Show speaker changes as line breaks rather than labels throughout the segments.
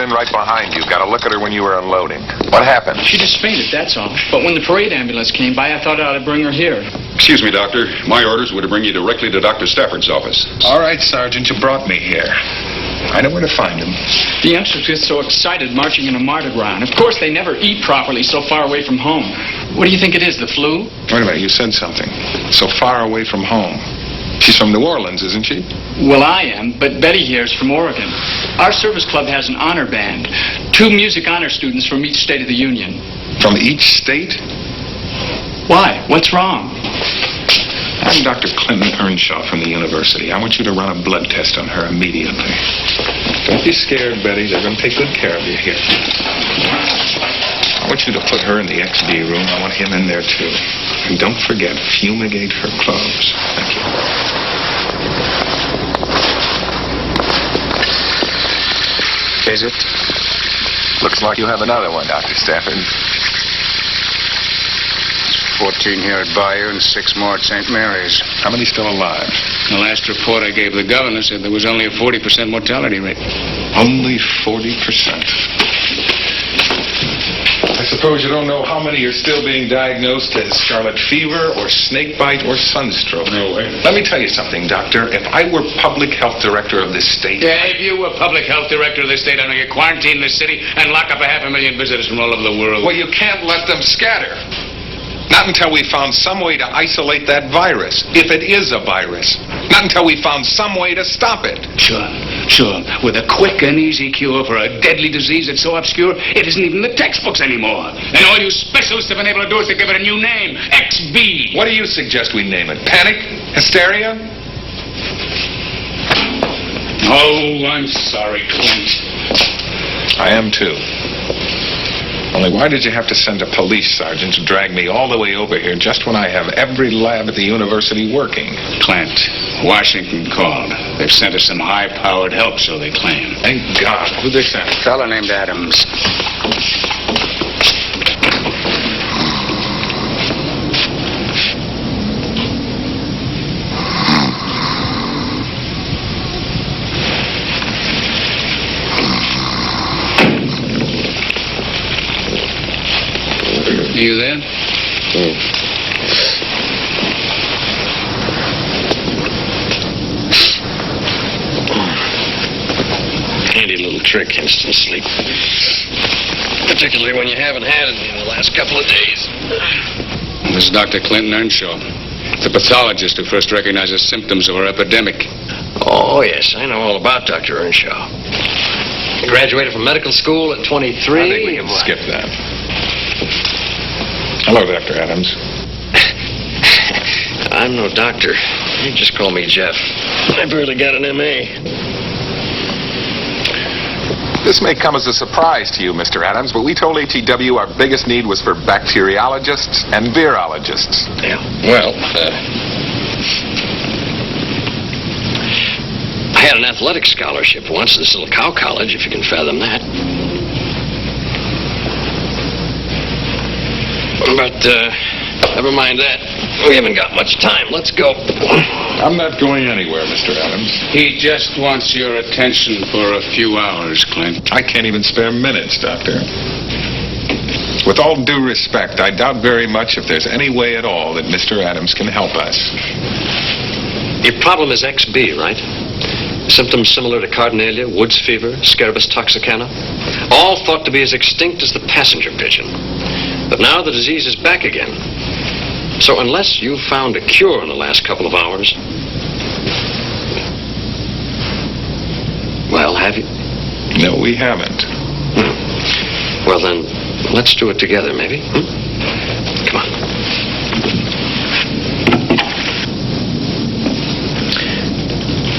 in right behind you. Got a look at her when you were unloading. What happened?
She just fainted, that's all. But when the parade ambulance came by, I thought I ought to bring her here.
Excuse me, Doctor. My orders were to bring you directly to Dr. Stafford's office.
All right, Sergeant, you brought me here. I know where to find him.
The youngsters get so excited marching in a Mardi Gras. And of course, they never eat properly so far away from home. What do you think it is, the flu?
Wait a minute, you said something. So far away from home. She's from New Orleans, isn't she?
Well, I am, but Betty here is from Oregon. Our service club has an honor band. 2 music honor students from each state of the Union.
From each state?
Why? What's wrong?
I'm Dr. Clinton Earnshaw from the university. I want you to run a blood test on her immediately. Don't be scared, Betty. They're going to take good care of you here. I want you to put her in the XB room. I want him in there, too. And don't forget, fumigate her clothes. Thank you. Is it? Looks like you have another one, Dr. Stafford.
14 here at Bayou and 6 more at St. Mary's.
How many still alive?
The last report I gave the governor said there was only a 40% mortality rate.
Only 40%. I suppose you don't know how many are still being diagnosed as scarlet fever or snake bite or sunstroke.
No way.
Let me tell you something, Doctor. If I were public health director of this state...
Yeah, if you were public health director of this state, I'd make you quarantine this city and lock up 500,000 visitors from all over the world.
Well, you can't let them scatter. Not until we found some way to isolate that virus, if it is a virus. Not until we found some way to stop it.
Sure. With a quick and easy cure for a deadly disease that's so obscure, it isn't even in the textbooks anymore. And all you specialists have been able to do is to give it a new name, XB.
What do you suggest we name it? Panic? Hysteria?
Oh, I'm sorry, Clint.
I am, too. Only why did you have to send a police sergeant to drag me all the way over here just when I have every lab at the university working?
Clint, Washington called. They've sent us some high-powered help, so they claim.
Thank God. Who'd they send?
A fellow named Adams. Are you there?
Handy little trick, instant sleep. Particularly when you haven't had it in the last couple of days.
This is Dr. Clinton Earnshaw, the pathologist who first recognized the symptoms of our epidemic.
Oh, yes, I know all about Dr. Earnshaw. He graduated from medical school at 23.
I think we can skip that. Hello, Dr. Adams.
I'm no doctor. You just call me Jeff. I barely got an M.A.
This may come as a surprise to you, Mr. Adams, but we told ATW our biggest need was for bacteriologists and virologists.
Yeah, well, I had an athletic scholarship once at this little cow college, if you can fathom that. But, never mind that. We haven't got much time. Let's go.
I'm not going anywhere, Mr. Adams.
He just wants your attention for a few hours, Clint.
I can't even spare minutes, Doctor. With all due respect, I doubt very much if there's any way at all that Mr. Adams can help us.
Your problem is XB, right? Symptoms similar to Cardinalia, Woods fever, Scarabeus toxicana. All thought to be as extinct as the passenger pigeon. But now the disease is back again. So unless you've found a cure in the last couple of hours... Well, have you?
No, we haven't.
Well, then, let's do it together, maybe. Come on.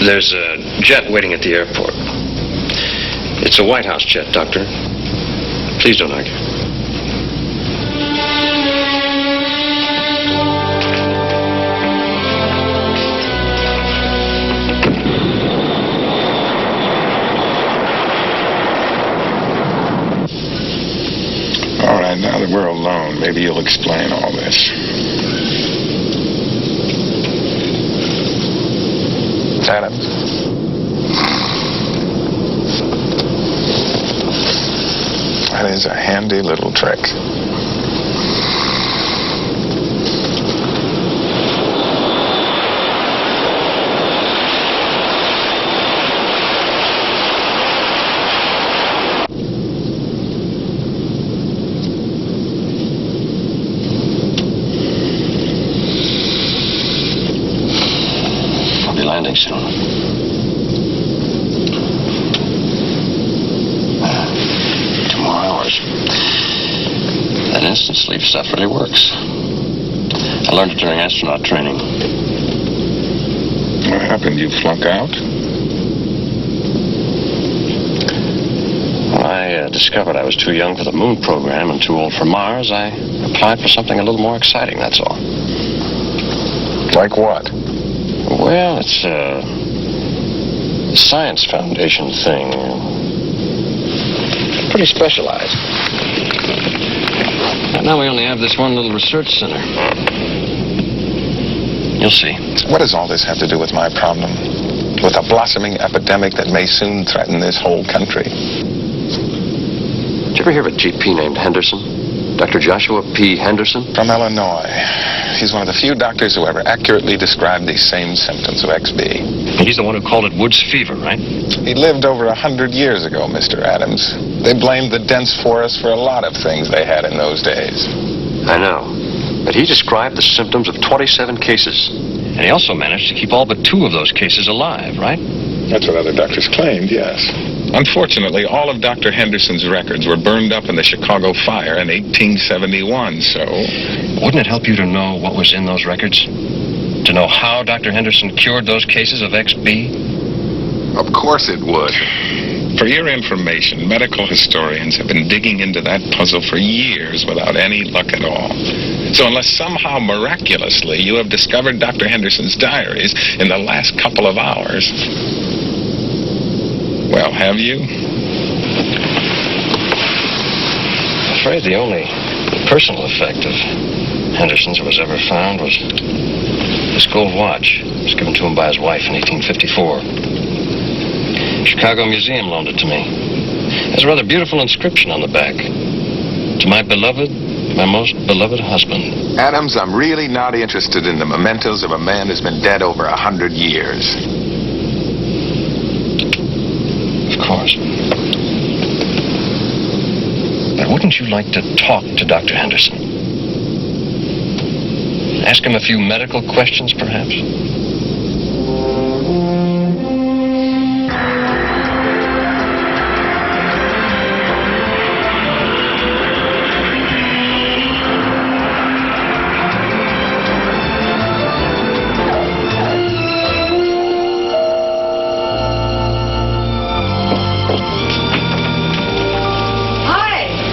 There's a jet waiting at the airport. It's a White House jet, Doctor. Please don't argue.
All right, now that we're alone, maybe you'll explain all this. Adams? That is a handy little trick.
I'll be landing soon. 2 more hours. That instant sleep stuff really works. I learned it during astronaut training.
What happened? You flunk out?
When I discovered I was too young for the moon program and too old for Mars, I applied for something a little more exciting, that's all.
Like what?
Well, it's a Science Foundation thing. Pretty specialized. Right now we only have this one little research center. You'll see.
What does all this have to do with my problem? With a blossoming epidemic that may soon threaten this whole country?
Did you ever hear of a GP named Henderson? Dr. Joshua P. Henderson?
From Illinois. He's one of the few doctors who ever accurately described these same symptoms of XB.
He's the one who called it Woods fever, right?
He lived over 100 years ago, Mr. Adams. They blamed the dense forest for a lot of things they had in those days.
I know. But he described the symptoms of 27 cases. And he also managed to keep all but 2 of those cases alive, right?
That's what other doctors claimed, yes. Unfortunately, all of Dr. Henderson's records were burned up in the Chicago fire in 1871, so...
Wouldn't it help you to know what was in those records? To know how Dr. Henderson cured those cases of XB?
Of course it would. For your information, medical historians have been digging into that puzzle for years without any luck at all. So unless somehow miraculously you have discovered Dr. Henderson's diaries in the last couple of hours... Well, have you?
I'm afraid the only personal effect of Henderson's that was ever found was this gold watch. It was given to him by his wife in 1854. Chicago Museum loaned it to me. There's a rather beautiful inscription on the back. To my beloved, my most beloved husband.
Adams, I'm really not interested in the mementos of a man who's been dead over 100 years.
Of course. But wouldn't you like to talk to Dr. Henderson? Ask him a few medical questions, perhaps?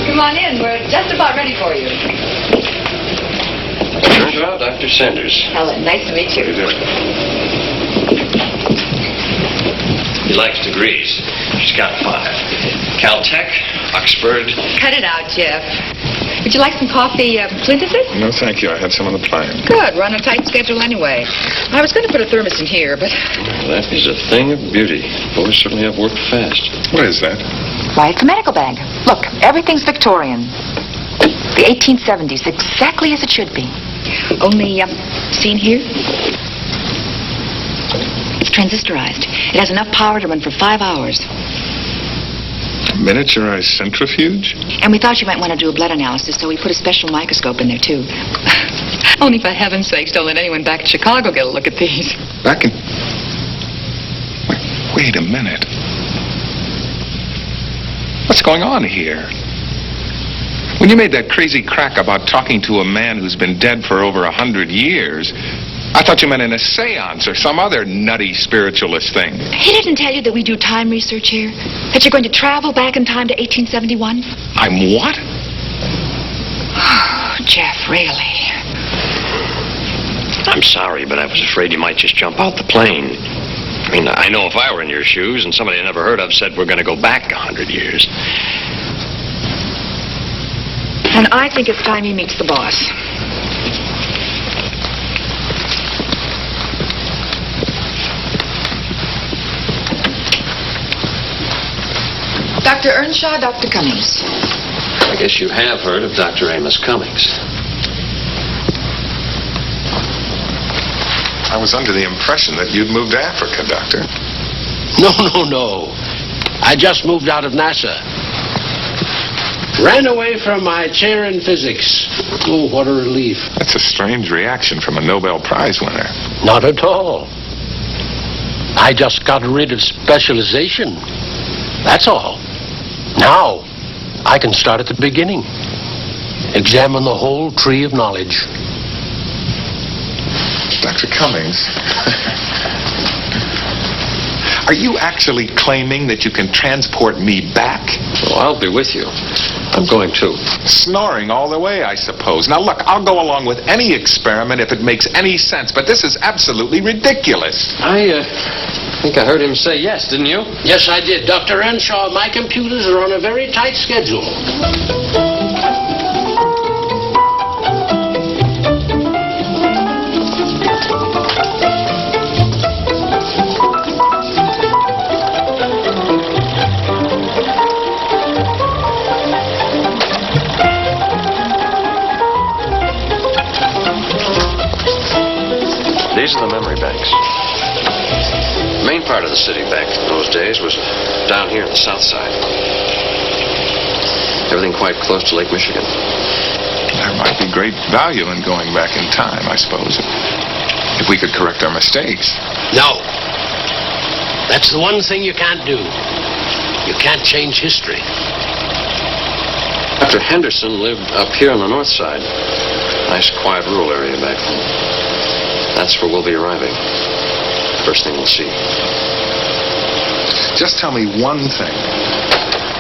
Come on in. We're just about ready for you.
Well, Dr. Sanders.
Helen, nice to meet you.
He likes degrees. She's got 5. Caltech, Oxford.
Cut it out, Jeff. Would you like some coffee, synthesis?
No, thank you. I had some on the plane.
Good. We're on a tight schedule anyway. I was going to put a thermos in here, but...
Well, that is a thing of beauty. Boys certainly have worked fast.
What is that?
Why, it's a medical bag. Look, everything's Victorian. The 1870s, exactly as it should be.
Only, seen here? It's transistorized. It has enough power to run for 5 hours.
Miniaturized centrifuge?
And we thought you might want to do a blood analysis, so we put a special microscope in there, too. Only for heaven's sakes, don't let anyone back in Chicago get a look at these.
Back in... Wait a minute. What's going on here? When you made that crazy crack about talking to a man who's been dead for over 100 years, I thought you meant in a seance or some other nutty spiritualist thing.
He didn't tell you that we do time research here? That you're going to travel back in time to 1871?
I'm what?
Oh, Jeff, really?
I'm sorry, but I was afraid you might just jump out the plane. I mean, I know if I were in your shoes and somebody I never heard of said we're going to go back 100 years.
And I think it's time he meets the boss. Dr. Earnshaw, Dr. Cummings.
I guess you have heard of Dr. Amos Cummings.
I was under the impression that you'd moved to Africa, Doctor.
No. I just moved out of NASA. Ran away from my chair in physics. Oh, what a relief.
That's a strange reaction from a Nobel Prize winner.
Not at all. I just got rid of specialization. That's all. Now, I can start at the beginning. Examine the whole tree of knowledge.
Dr. Cummings, are you actually claiming that you can transport me back?
Well, I'll be with you. I'm going too.
Snoring all the way, I suppose. Now, look, I'll go along with any experiment if it makes any sense, but this is absolutely ridiculous.
I think I heard him say yes, didn't you?
Yes, I did. Dr. Earnshaw, my computers are on a very tight schedule.
These are the memory banks. The main part of the city back in those days was down here on the south side. Everything quite close to Lake Michigan.
There might be great value in going back in time, I suppose, if we could correct our mistakes.
No. That's the one thing you can't do. You can't change history.
Dr. Henderson lived up here on the north side. Nice, quiet, rural area back then. That's where we'll be arriving. First thing we'll see.
Just tell me one thing.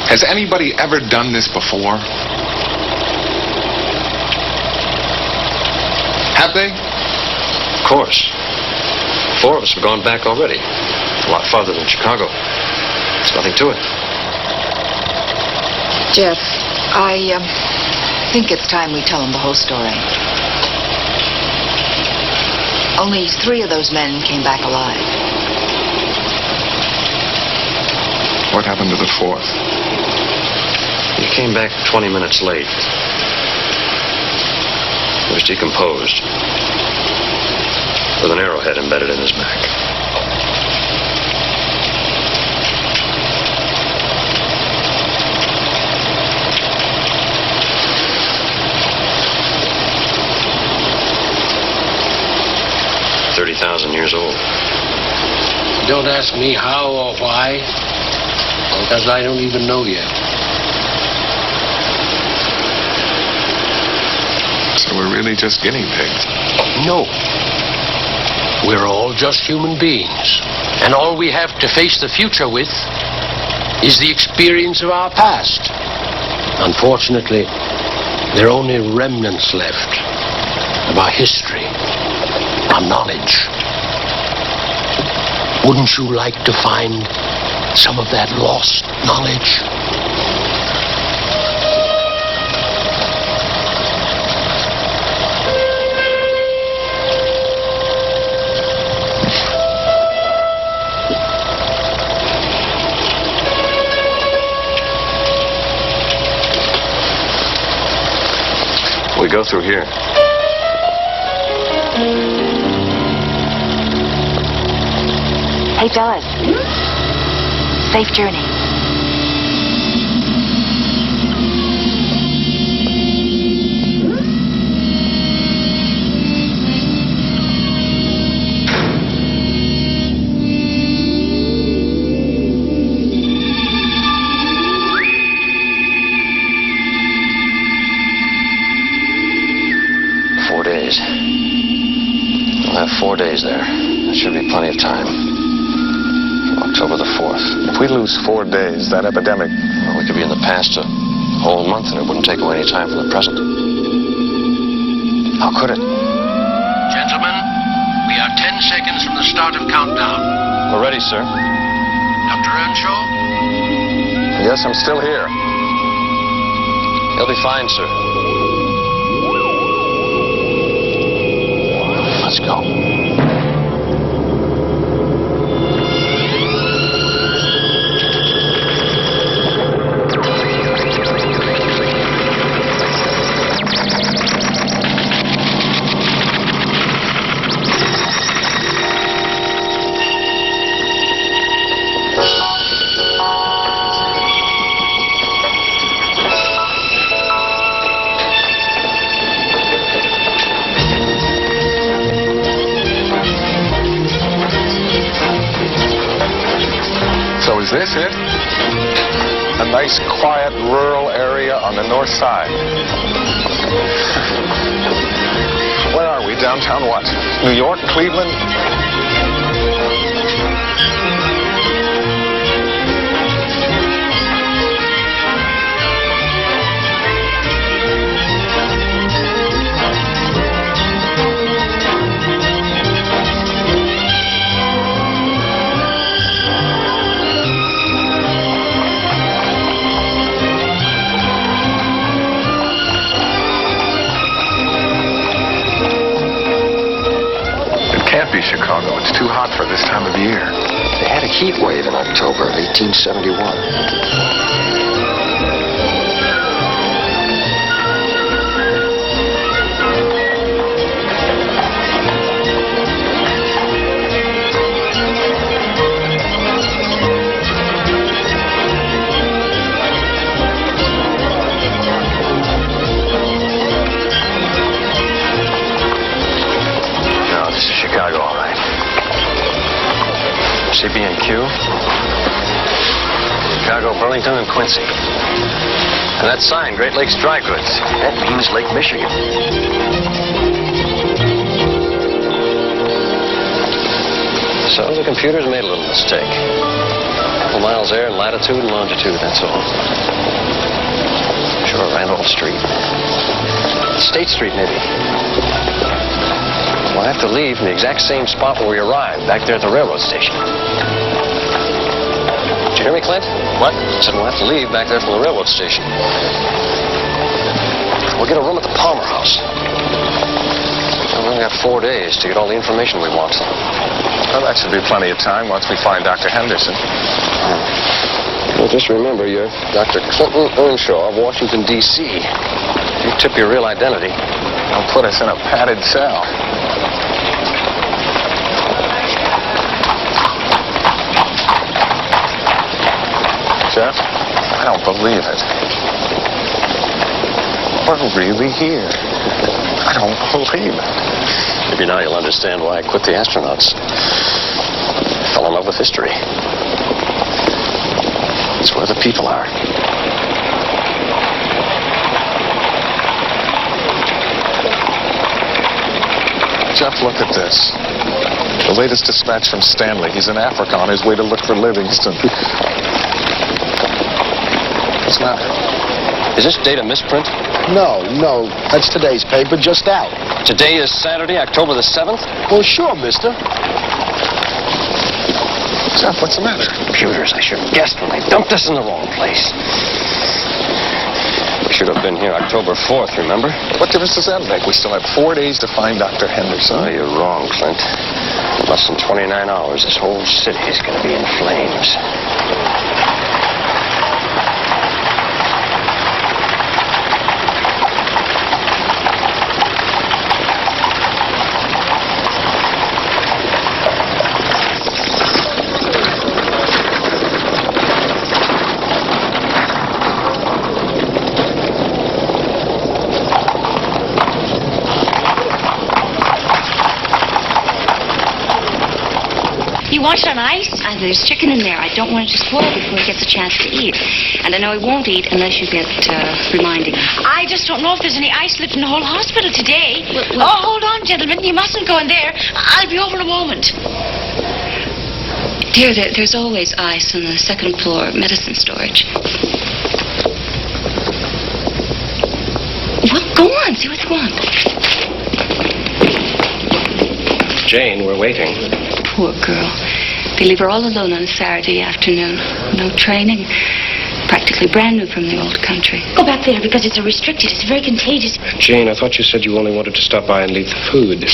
Has anybody ever done this before? Have they?
Of course. 4 of us have gone back already. A lot farther than Chicago. There's nothing to it.
Jeff, I think it's time we tell him the whole story. Only 3 of those men came back alive.
What happened to the 4th?
He came back 20 minutes late. He was decomposed, with an arrowhead embedded in his back. Years old.
Don't ask me how or why, because I don't even know yet.
So we're really just guinea pigs?
No. We're all just human beings, and all we have to face the future with is the experience of our past. Unfortunately, there are only remnants left of our history, our knowledge. Wouldn't you like to find some of that lost knowledge?
We go through here.
Hey, fellas. Safe journey.
We'll have 4 days there. That should be plenty of time. October the 4th.
If we lose 4 days, that epidemic...
Well, we could be in the past a whole month and it wouldn't take away any time from the present. How could it?
Gentlemen, we are 10 seconds from the start of countdown.
We're ready, sir.
Dr. Earnshaw?
Yes, I'm still here.
He'll be fine, sir. Let's go.
this it? A nice, quiet, rural area on the north side. Where are we? Downtown what? New York? Cleveland? Can't be Chicago. It's too hot for this time of year.
They had a heat wave in October of 1871.
Chicago, all right. CB&Q, Chicago, Burlington, and Quincy. And that sign, Great Lakes Dry Goods, that means Lake Michigan. So the computer's made a little mistake. A couple miles there in latitude and longitude, that's all. Sure, Randolph Street. State Street, maybe. We'll have to leave from the exact same spot where we arrived, back there at the railroad station. Did you hear me, Clint? What? I said we'll have to leave back there from the railroad station. We'll get a room at the Palmer House. We've only got 4 days to get all the information we want.
Well, that should be plenty of time once we find Dr. Henderson.
Well, just remember, you're Dr. Clinton Earnshaw of Washington, D.C. If you tip your real identity,
They'll put us in a padded cell. Jeff, I don't believe it. We're really here. I don't believe it.
maybe now you'll understand why I quit the astronauts. I fell in love with history. It's where the people are.
Jeff, look at this. The latest dispatch from Stanley. He's in Africa on his way to look for Livingston. What's the matter?
Is this date a misprint?
No. That's today's paper, just out.
Today is Saturday, October the 7th?
Well, sure, mister.
Jeff, what's the matter?
Computers, I should have guessed when I dumped this in the wrong place. We should have been here October 4th, remember?
What difference does that make? We still have 4 days to find Dr. Henderson.
Oh, you're wrong, Clint. In less than 29 hours, this whole city is going to be in flames.
You want it on ice? There's chicken in there. I don't want it to spoil before he gets a chance to eat. And I know he won't eat unless you get reminding him. I just don't know if there's any ice left in the whole hospital today. Oh, hold on, gentlemen. You mustn't go in there. I'll be over in a moment. Dear, there's always ice on the second floor medicine storage. Well, go on. See what you want.
Jane, we're waiting.
Poor girl. They leave her all alone on a Saturday afternoon. No training. Practically brand new from the old country. Go back there because it's restricted. It's very contagious.
Jane, I thought you said you only wanted to stop by and leave the food.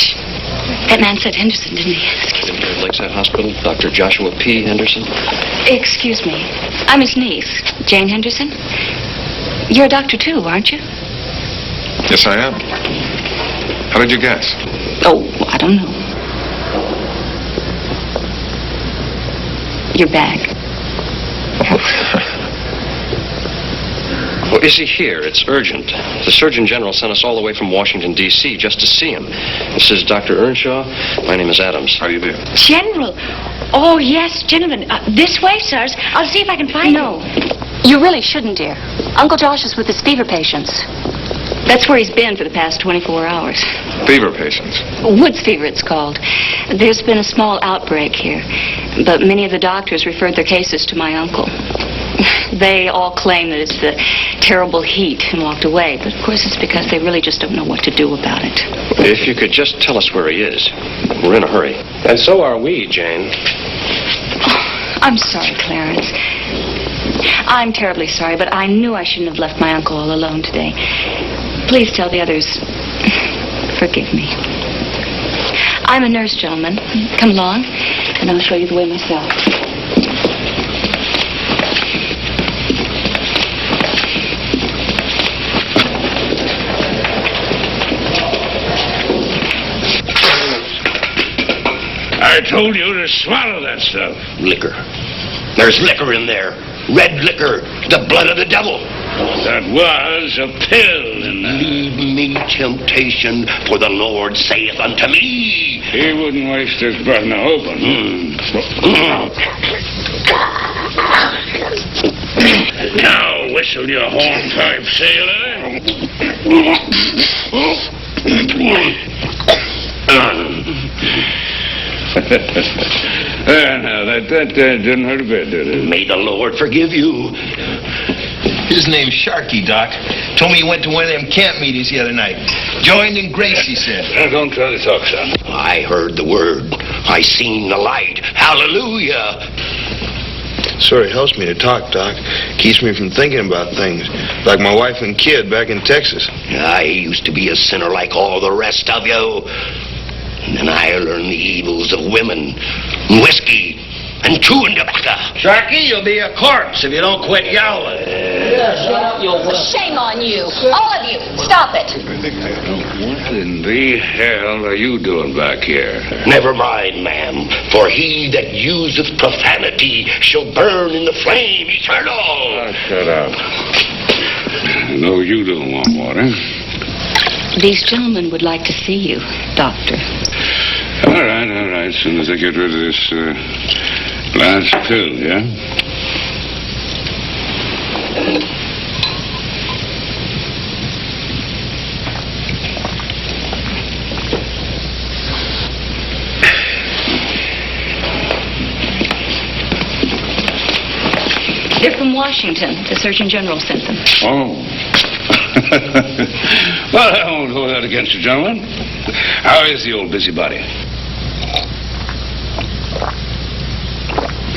That man said Henderson, didn't he?
In here at Lakeside Hospital, Dr. Joshua P. Henderson.
Excuse me. I'm his niece, Jane Henderson. You're a doctor, too, aren't you?
Yes, I am. How did you guess?
Oh, I don't know. Your bag.
Well, is he here? It's urgent. The Surgeon General sent us all the way from Washington, D.C. just to see him. This is Dr. Earnshaw. My name is Adams.
How do you do?
General. Oh, yes, gentlemen. This way, sirs. I'll see if I can find him.
You really shouldn't, dear. Uncle Josh is with his fever patients.
That's where he's been for the past 24 hours.
Fever patients.
Woods fever, it's called. There's been a small outbreak here, but many of the doctors referred their cases to my uncle. They all claim that it's the terrible heat and walked away, but of course it's because they really just don't know what to do about it.
If you could just tell us where he is. We're in a hurry.
And so are we, Jane.
I'm sorry, Clarence. I'm terribly sorry, but I knew I shouldn't have left my uncle all alone today. Please tell the others, forgive me. I'm a nurse, gentlemen. Come along, and I'll show you the way myself.
I told you to swallow that stuff.
Liquor. There's liquor in there. Red liquor. The blood of the devil.
That was a pill in there.
Leave me temptation, for the Lord saith unto me.
He wouldn't waste his breath now open. Now whistle your hornpipe, sailor. Now, that didn't hurt a bit, did it?
May the Lord forgive you.
His name's Sharky, Doc. Told me he went to one of them camp meetings the other night. Joined in grace, he said.
Now, don't try to talk, son.
I heard the word. I seen the light. Hallelujah.
Sort of helps me to talk, Doc. Keeps me from thinking about things. Like my wife and kid back in Texas.
I used to be a sinner like all the rest of you. And then I learned the evils of women, whiskey, and chewing tobacco.
Sharky, you'll be a corpse if you don't quit yowling.
Shame on you. All of you. Stop it.
What in the hell are you doing back here?
Never mind, ma'am, for he that useth profanity shall burn in the flame eternal.
Oh, shut up. I know you don't want water.
These gentlemen would like to see you, Doctor.
All right. As soon as I get rid of this last pill, yeah?
They're from Washington. The Surgeon General sent them.
Oh. Well, I won't hold that against you, gentlemen. How is the old busybody?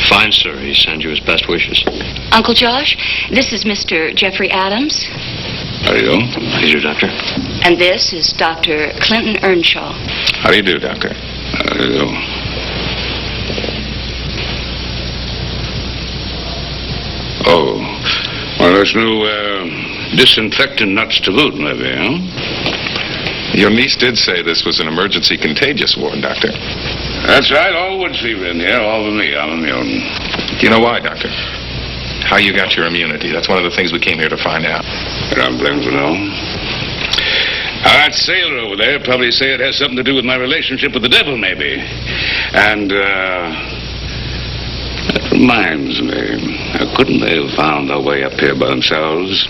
Fine, sir. He sends you his best wishes.
Uncle Josh, this is Mr. Jeffrey Adams.
How do you do?
He's your doctor.
And this is Dr. Clinton Earnshaw.
How do you do, Doctor?
How do you do? Oh. Well, there's no disinfectant nuts to boot, maybe, huh?
Your niece did say this was an emergency contagious ward, Doctor.
That's right. All woods fever in here. All with me. I'm immune.
Do you know why, Doctor? How you got your immunity. That's one of the things we came here to find out.
I don't blame to know. That sailor over there probably say it has something to do with my relationship with the devil, maybe. And, that reminds me. Couldn't they have found their way up here by themselves?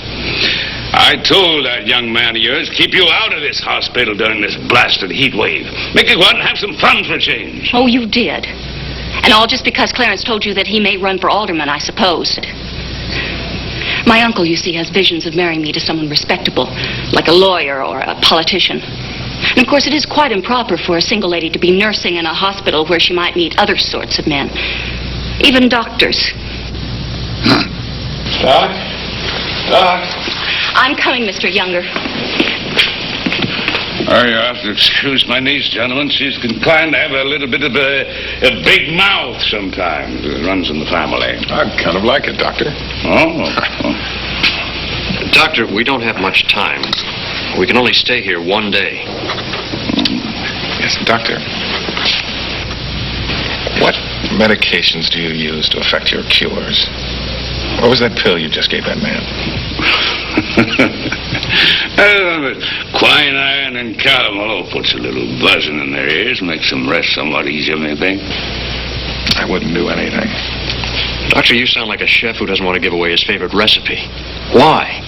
I told that young man of yours, keep you out of this hospital during this blasted heat wave. Make you go out and have some fun for a change.
Oh, you did. And all just because Clarence told you that he may run for alderman, I suppose. My uncle, you see, has visions of marrying me to someone respectable, like a lawyer or a politician. And of course, it is quite improper for a single lady to be nursing in a hospital where she might meet other sorts of men. Even doctors.
Doc?
I'm coming, Mr. Younger.
Oh, you have to excuse my niece, gentlemen. She's inclined to have a little bit of a big mouth sometimes. It runs in the family.
I kind of like it, Doctor.
Oh.
Doctor, we don't have much time. We can only stay here one day.
Yes, Doctor. What medications do you use to affect your cures? What was that pill you just gave that man?
Quinine and calomel puts a little buzzing in their ears, makes them rest somewhat easier, maybe.
I wouldn't do anything.
Doctor, you sound like a chef who doesn't want to give away his favorite recipe. Why?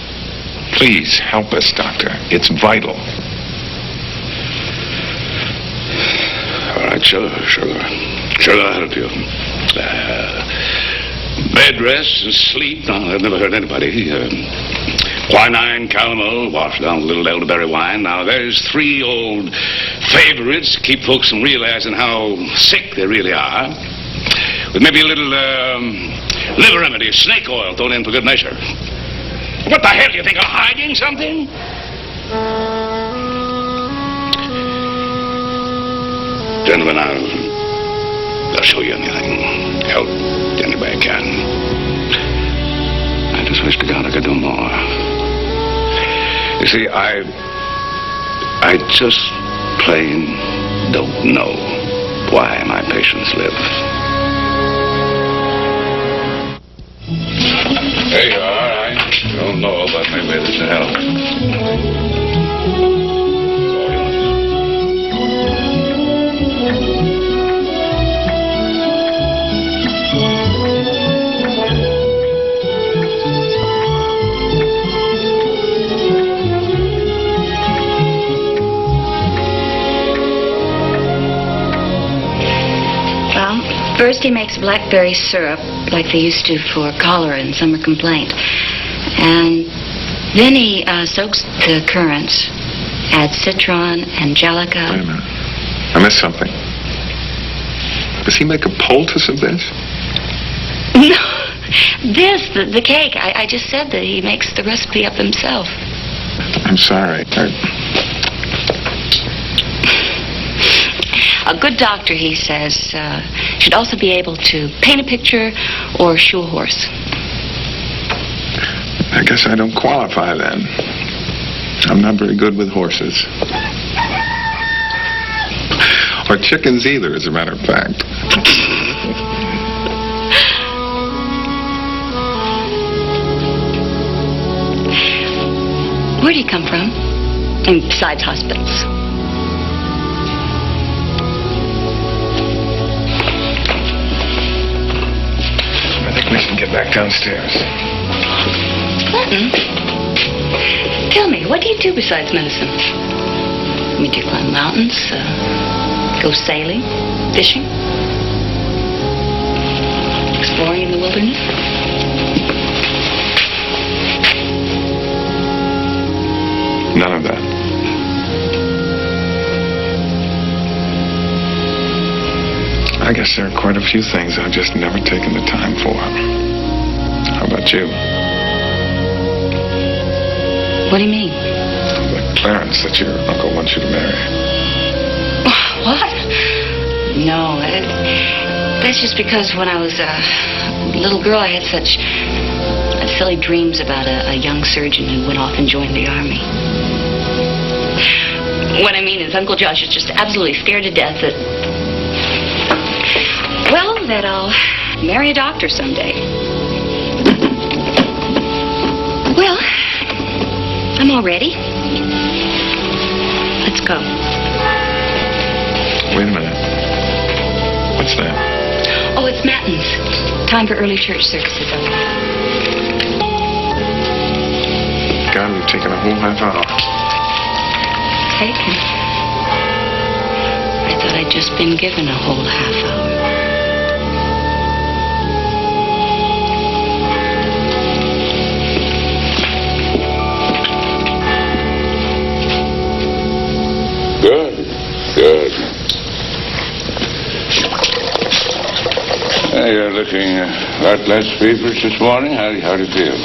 Please help us, Doctor. It's vital.
All right, sure. Sure, I'll help you. Bed rest and sleep. No, I've never heard anybody. Quinine, calomel, washed down with a little elderberry wine. Now, there's 3 old favorites to keep folks from realizing how sick they really are. With maybe a little liver remedy, snake oil thrown in for good measure. What the hell, do you think I'm hiding something? Gentlemen, I'll show you anything. Help any way I can. I just wish to God I could do more. You see, I just plain don't know why my patients live. There you are. I don't know, but maybe this will help.
First he makes blackberry syrup, like they used to for cholera and summer complaint. And then he soaks the currants, adds citron, angelica.
Wait a minute. I missed something. Does he make a poultice of this?
No, the cake. I just said that he makes the recipe up himself.
I'm sorry.
A good doctor, he says, should also be able to paint a picture or shoe a horse.
I guess I don't qualify then. I'm not very good with horses. Or chickens either, as a matter of fact.
Where do you come from? And besides hospitals.
I think we should get back downstairs.
Clinton, tell me, what do you do besides medicine? I mean, do you climb mountains, go sailing, fishing, exploring in the wilderness?
None of that. I guess there are quite a few things I've just never taken the time for. How about you?
What do you mean?
Like Clarence that your uncle wants you to marry.
What? No, that's just because when I was a little girl, I had such silly dreams about a young surgeon who went off and joined the army. What I mean is Uncle Josh is just absolutely scared to death that I'll marry a doctor someday. Well, I'm all ready. Let's go.
Wait a minute. What's that?
Oh, it's matins. Time for early church services.
God, we've taken a whole half hour.
Taken? I thought I'd just been given a whole half hour.
Good. You're looking a lot less feverish this morning. How do you feel?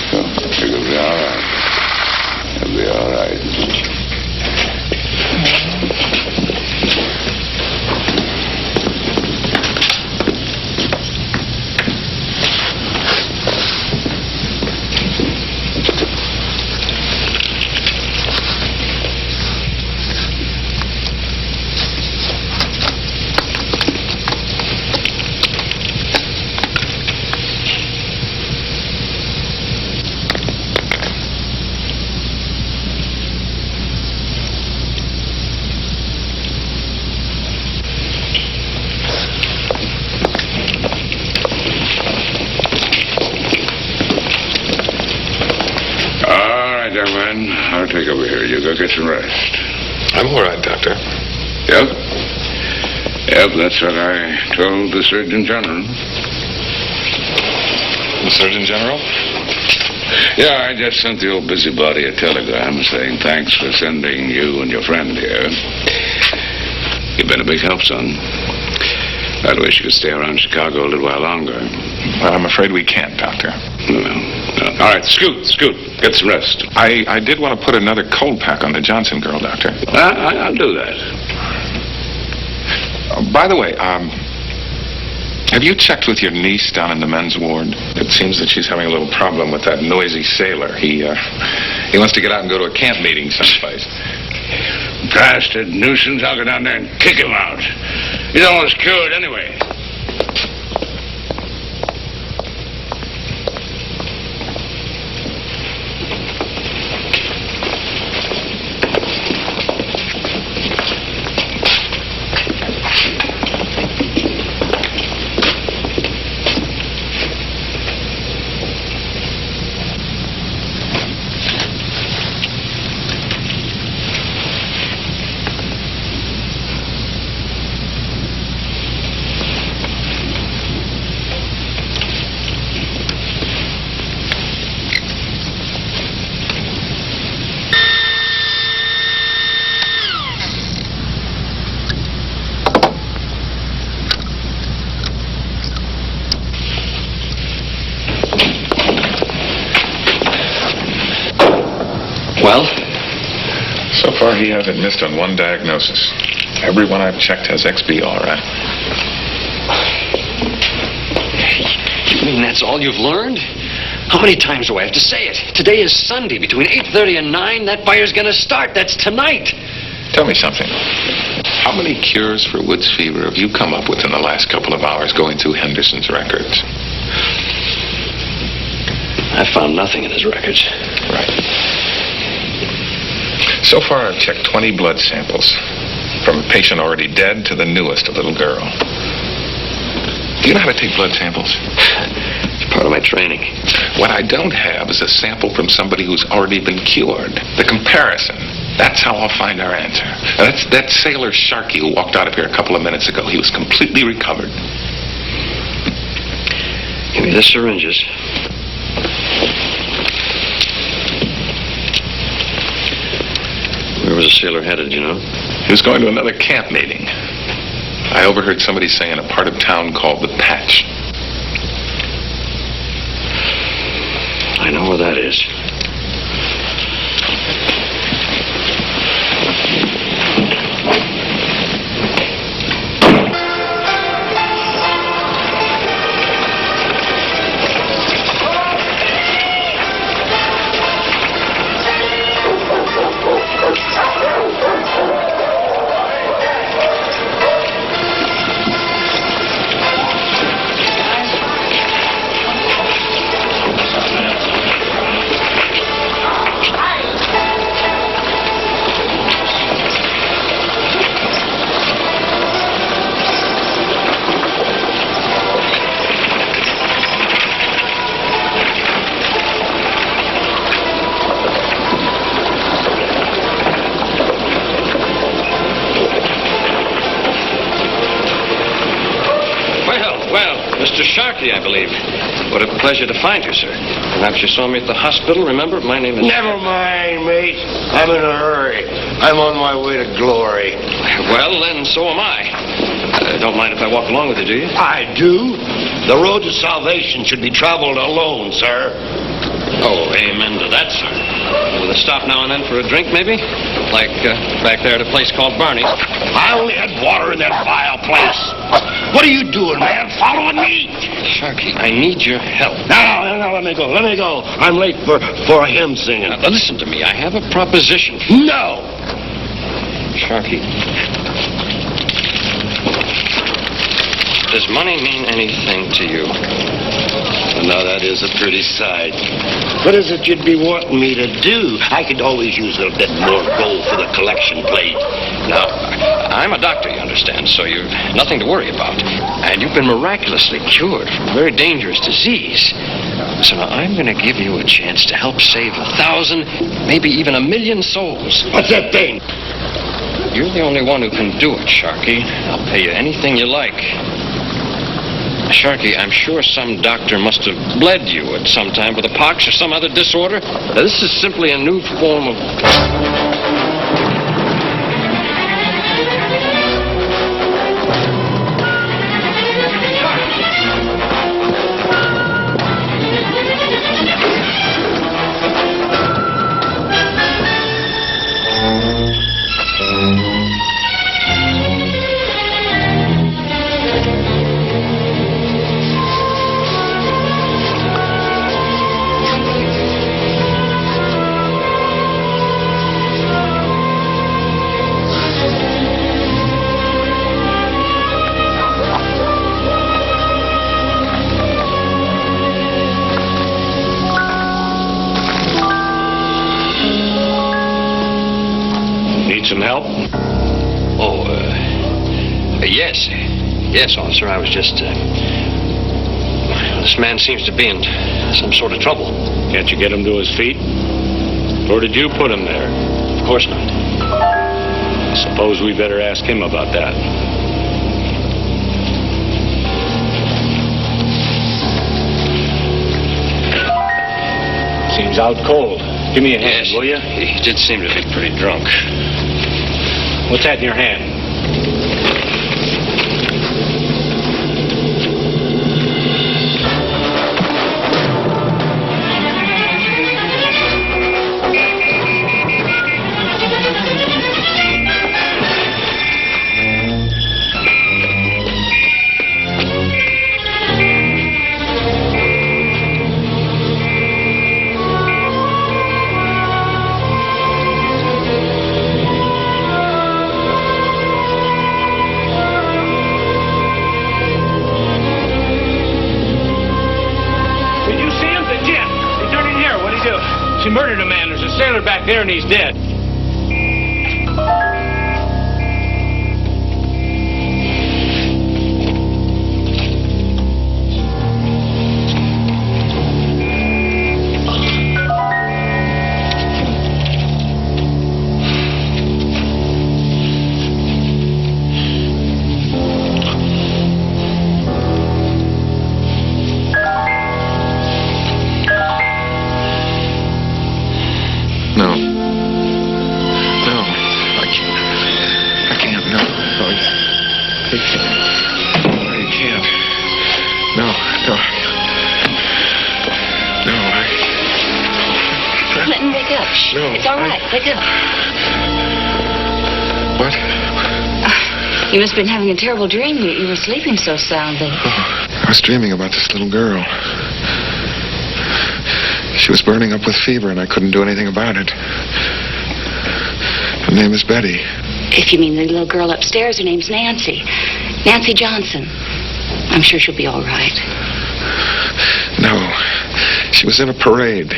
So, you'll be all right. You'll be all right. Go get some rest.
I'm all right, Doctor.
Yep. Yep, that's what I told the Surgeon General.
The Surgeon General?
Yeah, I just sent the old busybody a telegram saying thanks for sending you and your friend here. You've been a big help, son. I wish you could stay around Chicago a little while longer.
Well, I'm afraid we can't, Doctor.
No. All right, scoot. Get some rest.
I did want to put another cold pack on the Johnson girl, Doctor.
I'll do that.
By the way, have you checked with your niece down in the men's ward? It seems that she's having a little problem with that noisy sailor. He wants to get out and go to a camp meeting someplace.
Blasted nuisance. I'll go down there and kick him out. He's almost cured anyway.
Well?
So far, he hasn't missed on one diagnosis. Everyone I've checked has XB all right.
You mean that's all you've learned? How many times do I have to say it? Today is Sunday. Between 8:30 and 9, that fire's going to start. That's tonight.
Tell me something. How many cures for Woods fever have you come up with in the last couple of hours going through Henderson's records?
I found nothing in his records.
Right. So far, I've checked 20 blood samples, from a patient already dead to the newest, a little girl. Do you know how to take blood samples?
It's part of my training.
What I don't have is a sample from somebody who's already been cured. The comparison. That's how I'll find our answer. Now, that's that sailor Sharkey who walked out of here a couple of minutes ago. He was completely recovered.
Give me the syringes. Where was the sailor headed, you know?
He was going to another camp meeting. I overheard somebody saying a part of town called the Patch.
I know where that is. Mr. Sharkey, I believe. What a pleasure to find you, sir. Perhaps you saw me at the hospital. Remember, my name is...
Never mind, mate. I'm in a hurry. I'm on my way to glory.
Well, then, so am I. Don't mind if I walk along with you, do you?
I do. The road to salvation should be traveled alone, sir.
Oh, amen to that, sir. With a stop now and then for a drink, maybe? Like back there at a place called Barney's.
I only had water in that vile place. What are you doing, man? Following me?
Sharkey, I need your help.
No, let me go. I'm late for a hymn singing.
Now, listen to me. I have a proposition.
No!
Sharkey. Does money mean anything to you?
Now, that is a pretty sight. What is it you'd be wanting me to do? I could always use a bit more gold for the collection plate.
Now, I'm a doctor, you understand, so you've nothing to worry about. And you've been miraculously cured from a very dangerous disease. So now I'm going to give you a chance to help save 1,000, maybe even 1,000,000 souls.
What's that thing?
You're the only one who can do it, Sharky. I'll pay you anything you like. Sharky, I'm sure some doctor must have bled you at some time with a pox or some other disorder. Now, this is simply a new form of... Some help? Oh, yes. Yes, officer, I was just, this man seems to be in some sort of trouble.
Can't you get him to his feet? Or did you put him there?
Of course not.
I suppose we better ask him about that. Seems out cold. Give me a hand, will you?
He did seem to be pretty drunk.
What's that in your hand? She murdered a man. There's a sailor back there and he's dead.
It's all right. Wake up.
What?
You must have been having a terrible dream. You were sleeping so soundly.
I was dreaming about this little girl. She was burning up with fever, and I couldn't do anything about it. Her name is Betty.
If you mean the little girl upstairs, her name's Nancy. Nancy Johnson. I'm sure she'll be all right.
No. She was in a parade.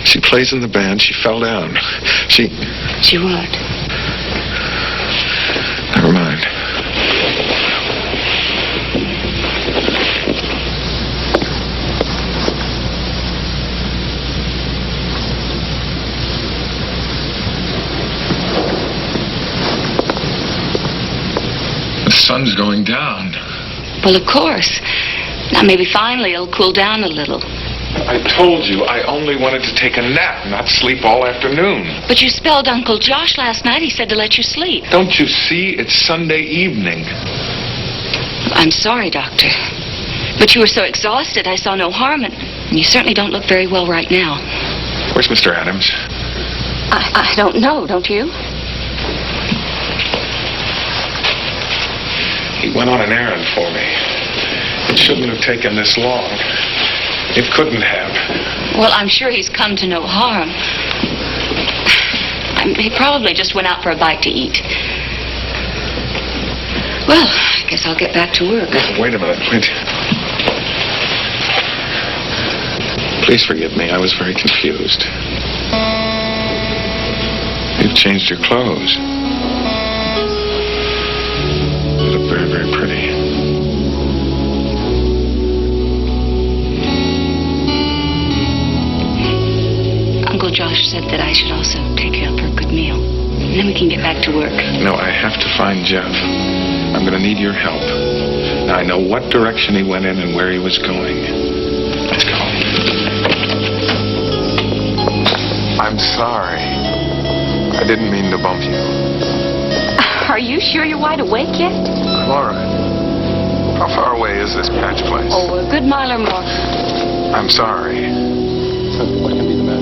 She plays in the band. She fell down. She
what?
Never mind. The sun's going down.
Well, of course. Now, maybe finally it'll cool down a little.
I told you I only wanted to take a nap, not sleep all afternoon.
But you spelled Uncle Josh last night. He said to let you sleep.
Don't you see? It's Sunday evening.
I'm sorry, Doctor. But you were so exhausted, I saw no harm in it. And you certainly don't look very well right now.
Where's Mr. Adams?
I don't know, don't you?
He went on an errand for me. It shouldn't have taken this long. It couldn't have.
Well, I'm sure he's come to no harm. He probably just went out for a bite to eat. Well, Guess I'll get back to work.
Wait a minute. Wait. Please forgive me. I was very confused. You've changed your clothes. You look very, very pretty.
Uncle Josh said that I should also take you out for a good meal. And then we can get back to work.
No, I have to find Jeff. I'm going to need your help. Now, I know what direction he went in and where he was going. Let's go. I'm sorry. I didn't mean to bump you.
Are you sure you're wide awake yet?
Laura, how far away is this patch place?
Oh, a good mile or more.
I'm sorry.
What can be the matter?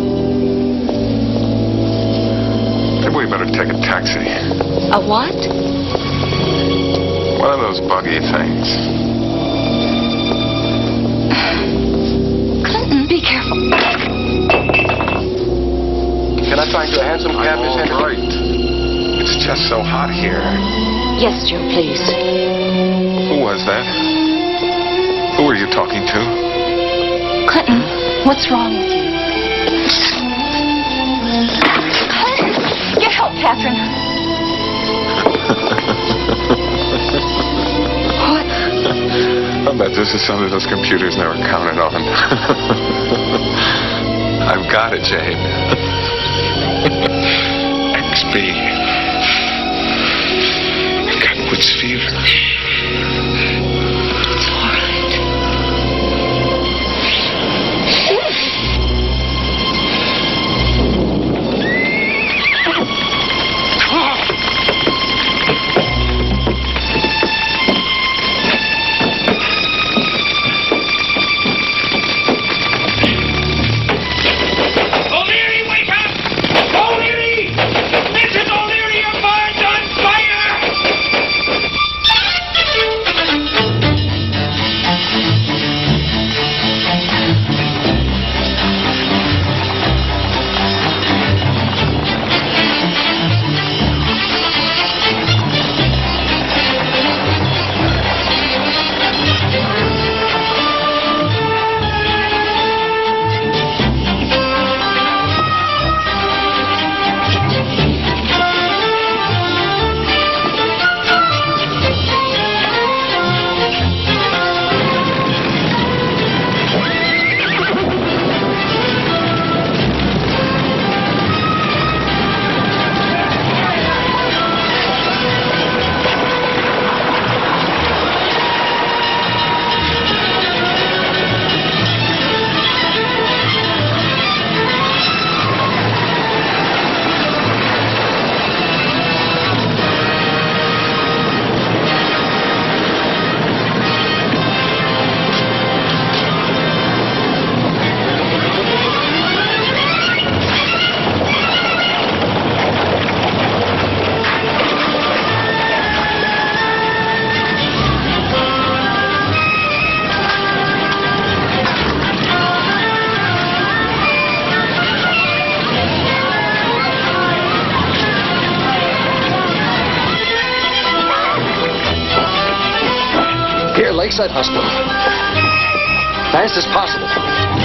Maybe we better take a taxi.
A what?
One of those buggy things.
Clinton, be careful.
Can I find you a handsome cab, Miss Henderson?
All right. It's just so hot here.
Yes, Joe, please.
Who was that? Who were you talking to?
Clinton, what's wrong with you? Clinton, get help, Catherine. What?
I bet this is something those computers never counted on. I've got it, Jane. XB. I've got Woods fever.
It's all right.
O'Leary, wake up! O'Leary! Mrs. O'Leary, your barn's on fire!
Here, Lakeside Hospital. Fast as possible.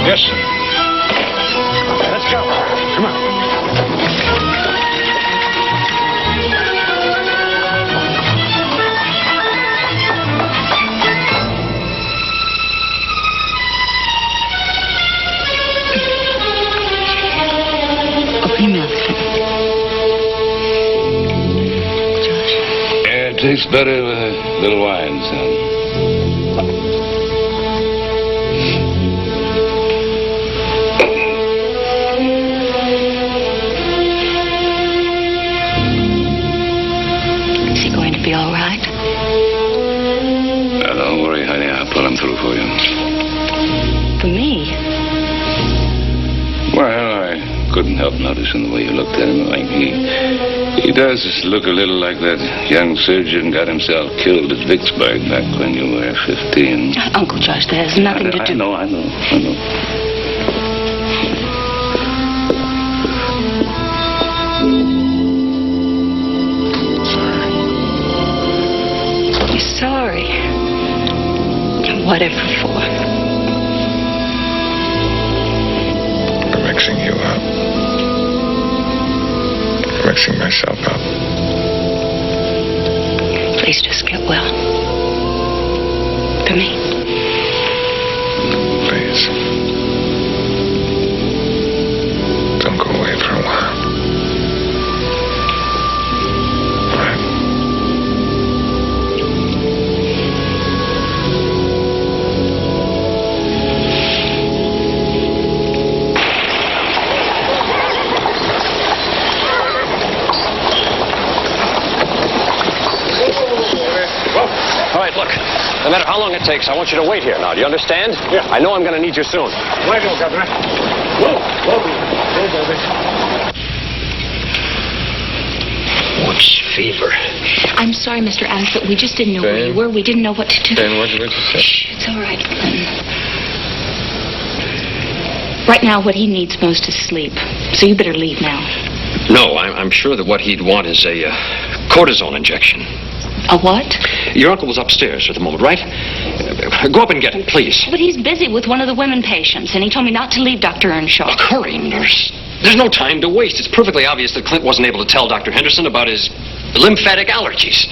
Yes, sir.
Let's go. Come on.
Open your mouth, Clinton. Josh.
Yeah, it tastes better with a little wine, son.
Is he going to be all right?
Now, don't worry, honey. I'll pull him through for you.
For me?
Well, I couldn't help noticing the way you looked at him. Like he does look a little like that young surgeon got himself killed at Vicksburg back when you were 15.
Uncle Josh, that has nothing to do...
I know.
You're sorry. Whatever for?
For mixing you up. For mixing myself up.
Please just get well. For me.
Please. Don't go away for a while.
All right, look. No matter how long it takes, I want you to wait here now. Do you understand? Yeah. I know I'm going to need you soon.
Right, Governor.
Woods fever.
I'm sorry, Mr. Adams, but we just didn't know where you were. We didn't know what to do.
Ben, what did you say?
Shh, it's all right. Right now, what he needs most is sleep. So you better leave now.
No, I'm sure that what he'd want is a cortisone injection.
A what?
Your uncle was upstairs at the moment, right? Go up and get him, please.
But he's busy with one of the women patients, and he told me not to leave Dr. Earnshaw.
Hurry, nurse. There's no time to waste. It's perfectly obvious that Clint wasn't able to tell Dr. Henderson about his lymphatic allergies.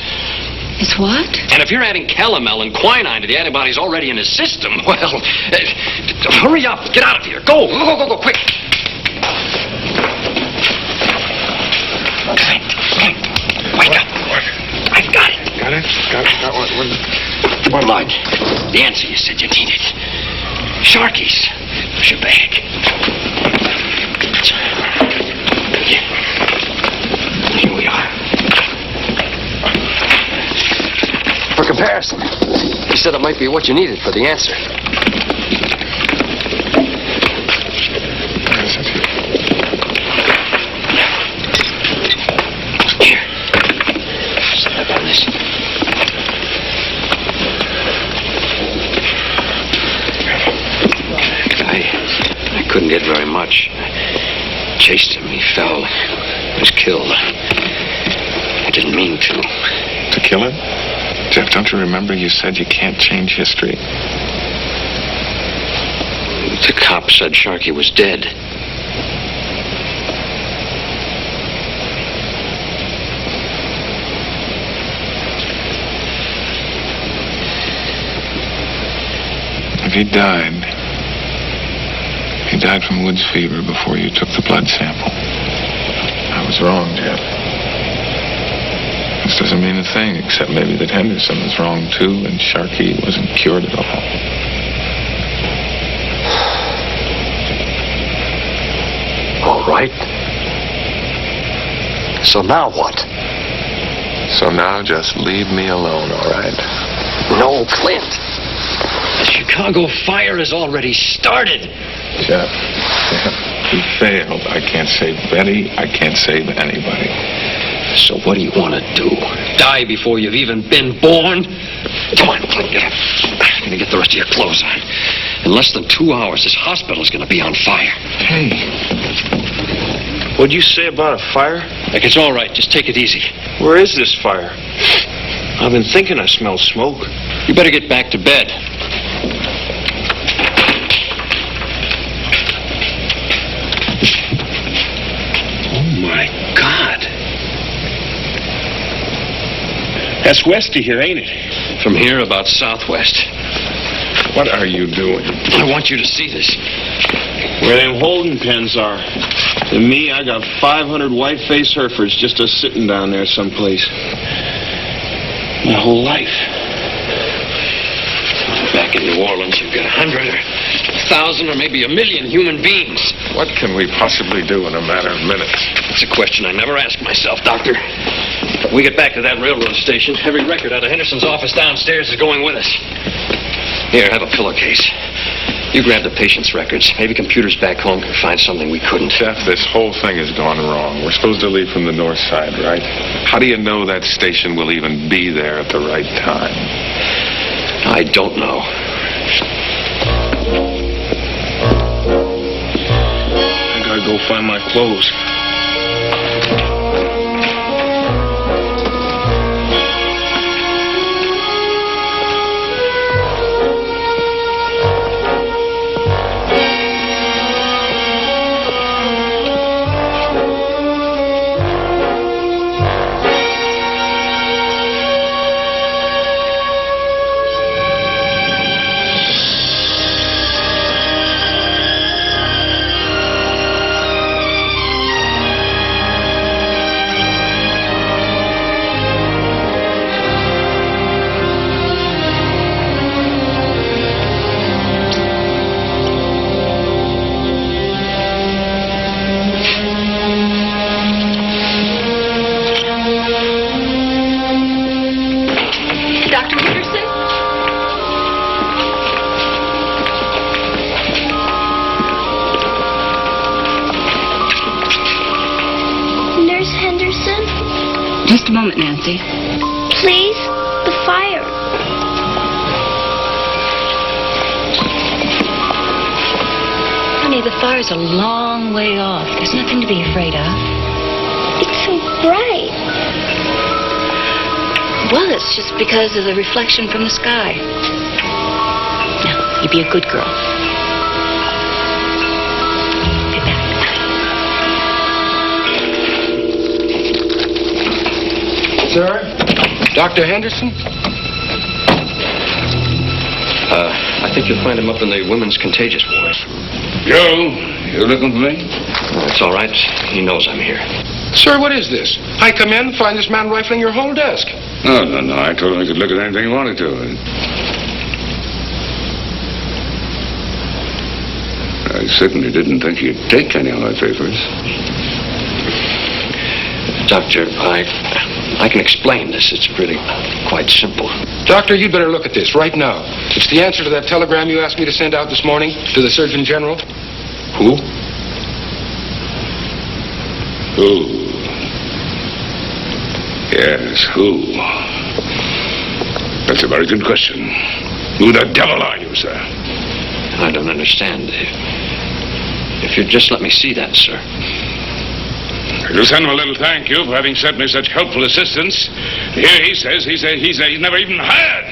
His what?
And if you're adding calomel and quinine to the antibodies already in his system, well, hurry up. Get out of here. Go, quick. Clint, wake up. I've got it.
Got it? Got what?
Blood. The answer you said you needed. Sharkies. Where's your bag? Here we are.
For comparison, he said it might be what you needed for the answer.
Where is it?
Here. Step on this. I couldn't get very much. I chased him. He fell. He was killed. I didn't mean to.
To kill him? Jeff, don't you remember you said you can't change history?
The cop said Sharkey was dead.
If he died from Woods fever before you took the blood sample. I was wrong, Jeff. This doesn't mean a thing, except maybe that Henderson was wrong, too, and Sharkey wasn't cured at all.
All right. So now what?
So now just leave me alone, all right?
No, Clint.
The Chicago fire has already started.
Jeff, he failed. I can't save Betty. I can't save anybody.
So what do you want to do? Die before you've even been born? Come on, Clint, get up. I'm going to get the rest of your clothes on. In less than 2 hours, this hospital's going to be on fire.
Hey, what'd you say about a fire?
Like, it's all right. Just take it easy.
Where is this fire? I've been thinking I smell smoke.
You better get back to bed.
Oh, my God. That's west of here, ain't it?
From here, about southwest.
What are you doing?
I want you to see this.
Where them holding pens are. And me, I got 500 white-faced Herefords just a-sitting down there someplace. My whole life.
Back in New Orleans, you've got 100 or 1,000 or maybe 1,000,000 human beings.
What can we possibly do in a matter of minutes?
It's a question I never ask myself, Doctor. When we get back to that railroad station, every record out of Henderson's office downstairs is going with us. Here, have a pillowcase. You grab the patient's records. Maybe computers back home can find something we couldn't.
Jeff, this whole thing has gone wrong. We're supposed to leave from the north side, right? How do you know that station will even be there at the right time?
I don't know.
I gotta go find my clothes.
Just a moment, Nancy.
Please? The fire.
Honey, the fire's a long way off. There's nothing to be afraid of.
It's so bright.
Well, it's just because of the reflection from the sky. Now, you be a good girl. Get back.
Sir? Dr. Henderson?
I think you'll find him up in the women's contagious ward.
Joe, you looking for me?
It's all right. He knows I'm here.
Sir, what is this? I come in and find this man rifling your whole desk.
No. I told him he could look at anything he wanted to. I certainly didn't think he'd take any of my papers.
Doctor, I can explain this. It's really quite simple.
Doctor, you'd better look at this right now. It's the answer to that telegram you asked me to send out this morning to the Surgeon General.
Who? Who? Yes, who? That's a very good question. Who the devil are you, sir?
I don't understand. If you'd just let me see that, sir.
To send him a little thank you for having sent me such helpful assistance. Here he says he's never even heard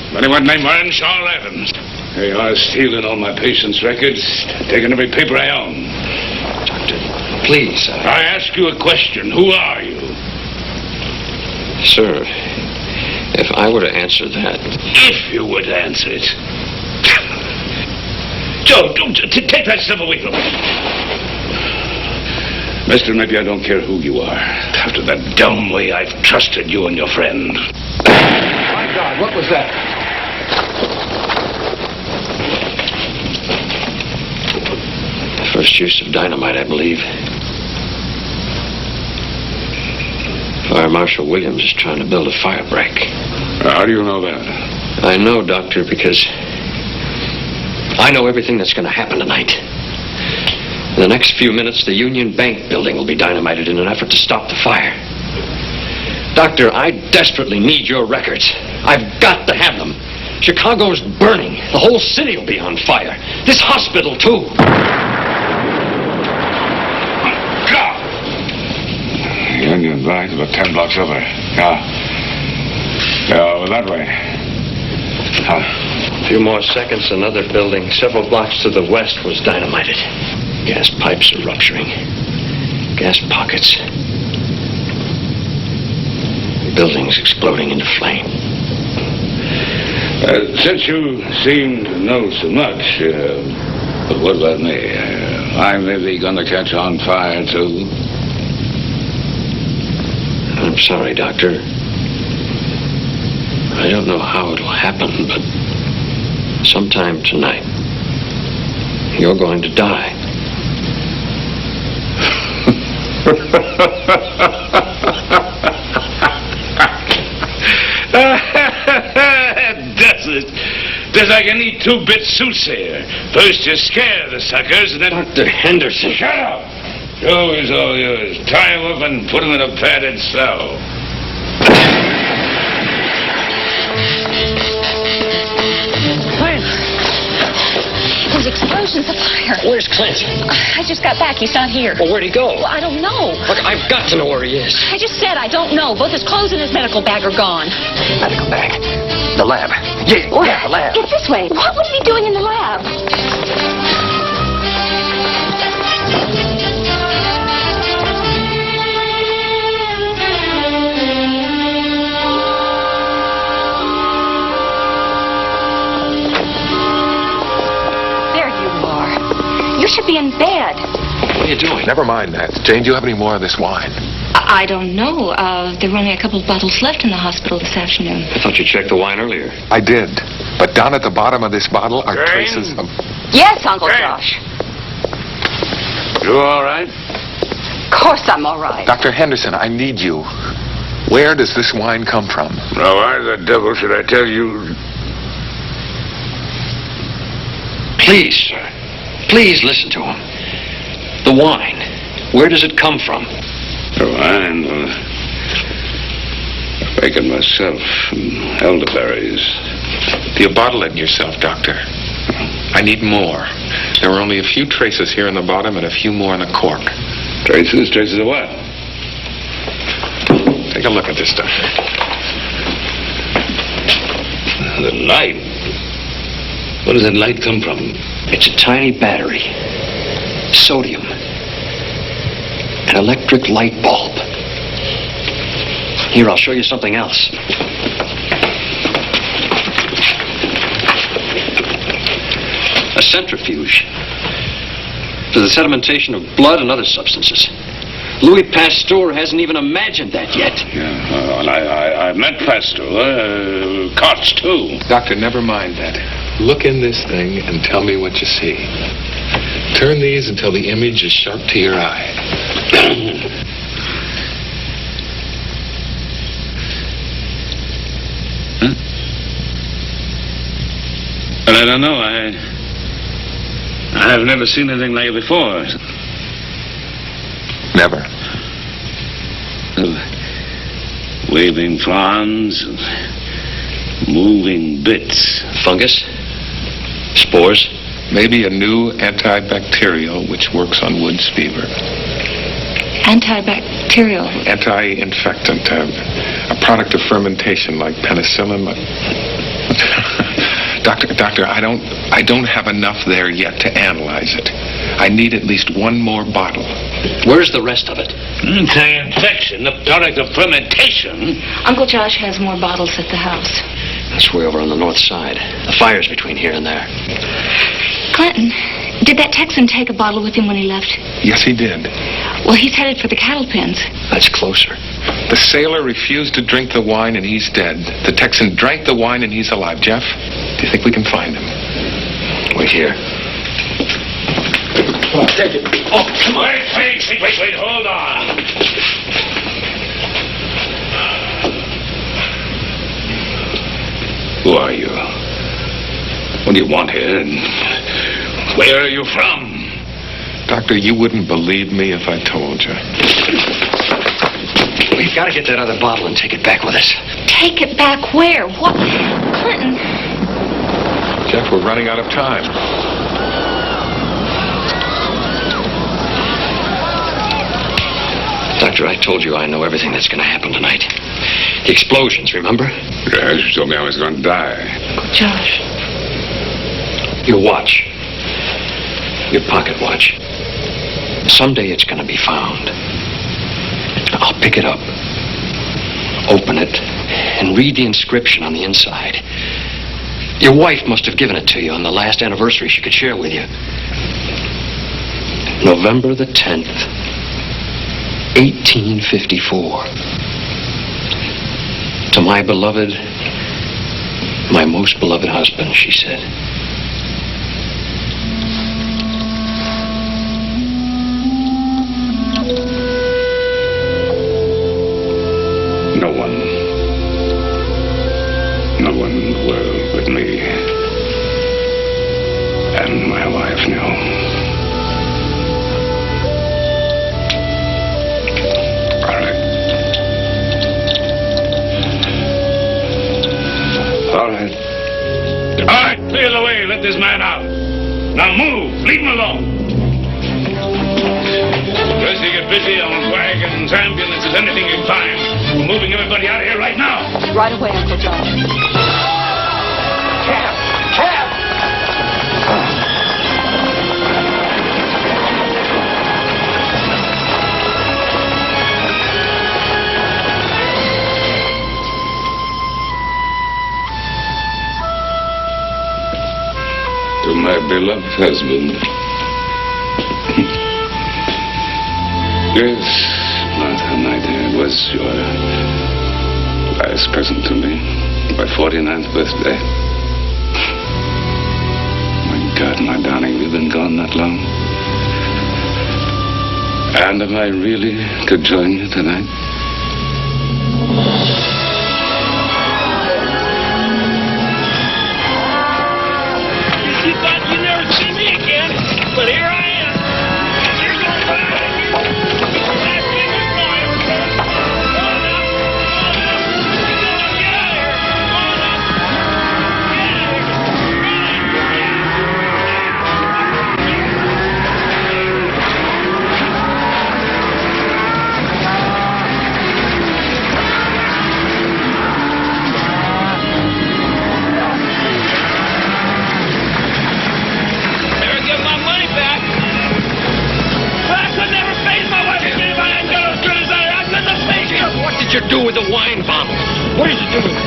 of anyone named Earnshaw Evans. They are stealing all my patients' records, taking every paper I own.
Doctor, please.
I ask you a question. Who are you?
Sir, if I were to answer that...
If you would answer it. Joe, take that stuff away from me. Mister, maybe I don't care who you are. After that dumb way I've trusted you and your friend.
My God, what was that?
First use of dynamite, I believe. Fire Marshal Williams is trying to build a fire break.
How do you know that?
I know, Doctor, because I know everything that's going to happen tonight. In the next few minutes, the Union Bank building will be dynamited in an effort to stop the fire. Doctor, I desperately need your records. I've got to have them. Chicago's burning. The whole city will be on fire. This hospital, too.
God! Union Bank about 10 blocks over. Yeah, over that way.
A few more seconds, another building several blocks to the west was dynamited. Gas pipes are rupturing. Gas pockets. Buildings exploding into flame.
Since you seem to know so much, but what about me? I'm maybe going to catch on fire, too.
I'm sorry, Doctor. I don't know how it'll happen, but sometime tonight, you're going to die.
Does like any two-bit soothsayer. First you scare the suckers, and then...
Dr. Henderson.
Shut up! Joe is all yours. Tie him up and put him in a padded cell.
Clint! Those explosions of fire.
Where's Clint?
I just got back. He's not here.
Well, where'd he go?
Well, I don't know.
Look, I've got to know where he is.
I just said I don't know. Both his clothes and his medical bag are gone.
Medical bag. The lab. Yeah,
What?
the lab.
Get this way. What was he doing in the lab? There you are. You should be in bed.
What are you doing?
Never mind that. Jane, do you have any more of this wine?
I don't know. There were only a couple of bottles left in the hospital this afternoon.
I thought you checked the wine earlier.
I did. But down at the bottom of this bottle are
Jane?
traces of...
Yes, Uncle
Hey.
Josh.
You all right?
Of course I'm all right.
Dr. Henderson, I need you. Where does this wine come from?
Now, why the devil should I tell you?
Please, sir. Please listen to him. The wine. Where does it come from?
The wine? taken myself some elderberries.
You bottle it yourself, Doctor. I need more. There were only a few traces here in the bottom and a few more in the cork.
Traces? Traces of what?
Take a look at this stuff.
The light? Where does that light come from?
It's a tiny battery. Sodium. An electric light bulb. Here, I'll show you something else. A centrifuge for the sedimentation of blood and other substances. Louis Pasteur hasn't even imagined that yet.
Yeah, and I meant Pasteur. Koch, too.
Doctor, never mind that. Look in this thing and tell me what you see. Turn these until the image is sharp to your eye.
Well, I don't know. I have never seen anything like it before.
Never.
Waving fronds, moving bits.
Fungus? Spores?
Maybe a new antibacterial which works on woods fever.
Antibacterial.
Anti-infectant. A product of fermentation like penicillin. Doctor, I don't have enough there yet to analyze it. I need at least one more bottle.
Where's the rest of it?
Anti-infection, the product of fermentation.
Uncle Josh has more bottles at the house.
That's way over on the north side. The fire's between here and there.
Clinton, did that Texan take a bottle with him when he left?
Yes, he did.
Well, he's headed for the cattle pens.
That's closer.
The sailor refused to drink the wine and he's dead. The Texan drank the wine and he's alive. Jeff, do you think we can find him?
Wait here.
Take it. Oh, come on. Wait, hold on.
Who are you? What do you want here? And where are you from?
Doctor, you wouldn't believe me if I told you.
We've got to get that other bottle and take it back with us.
Take it back where? What? Clinton.
Jeff, we're running out of time.
Doctor, I told you I know everything that's going to happen tonight. The explosions, remember?
Yes, you told me I was going to die.
Josh.
Your watch. Your pocket watch. Someday it's going to be found. I'll pick it up, open it, and read the inscription on the inside. Your wife must have given it to you on the last anniversary she could share with you. November the 10th, 1854. To my beloved, my most beloved husband, she said.
No one in the world but me and my wife knew. All right, clear the way. Let this man out. Now move. Leave him alone. First you get busy on wagons, ambulances, anything you can find. We're moving everybody out of here right now.
Right away, Uncle Josh.
Cab!
To my beloved husband. Yes, Martha, my dear, it was your last present to me. My 49th birthday. My God, my darling, we've been gone that long. And am I really to join you tonight?
You thought you'd never see me again, but here I am. You're going to find it. Last thing you know,
you do with the wine bottle? What did you do with it?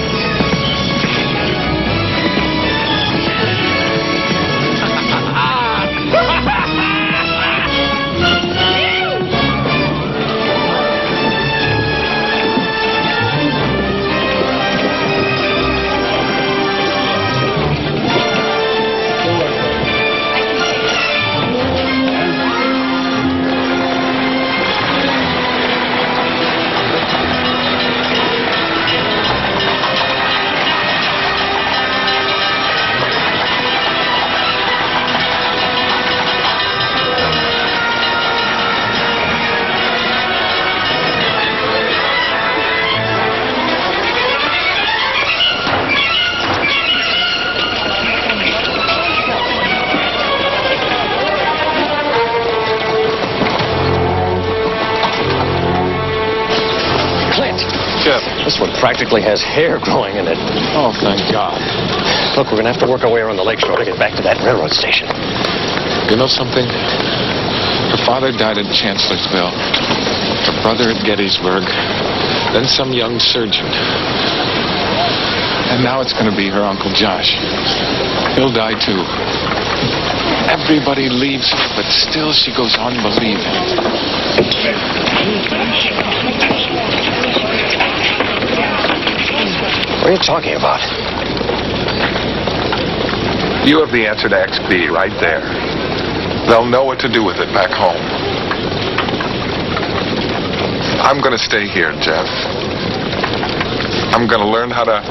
This one practically has hair growing in it.
Oh, thank God.
Look, we're going to have to work our way around the lakeshore to get back to that railroad station.
You know something? Her father died at Chancellorsville. Her brother at Gettysburg. Then some young surgeon. And now it's going to be her Uncle Josh. He'll die too. Everybody leaves her, but still she goes on believing.
What are you talking about?
You have the answer to XB right there. They'll know what to do with it back home. I'm going to stay here, Jeff. I'm going to learn how to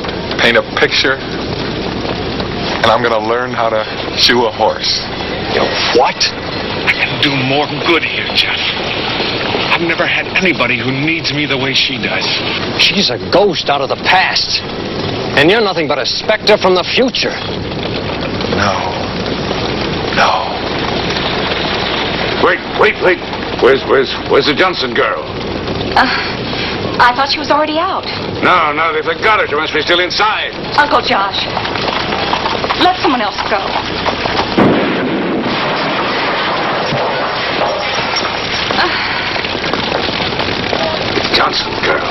paint a picture, and I'm going to learn how to shoe a horse.
You know what? I can do more good here, Jeff. I've never had anybody who needs me the way she does.
She's a ghost out of the past. And you're nothing but a specter from the future.
No.
Wait. Where's the Johnson girl?
I thought she was already out.
No, they forgot her. She must be still inside.
Uncle Josh, let someone else go.
Johnson girl.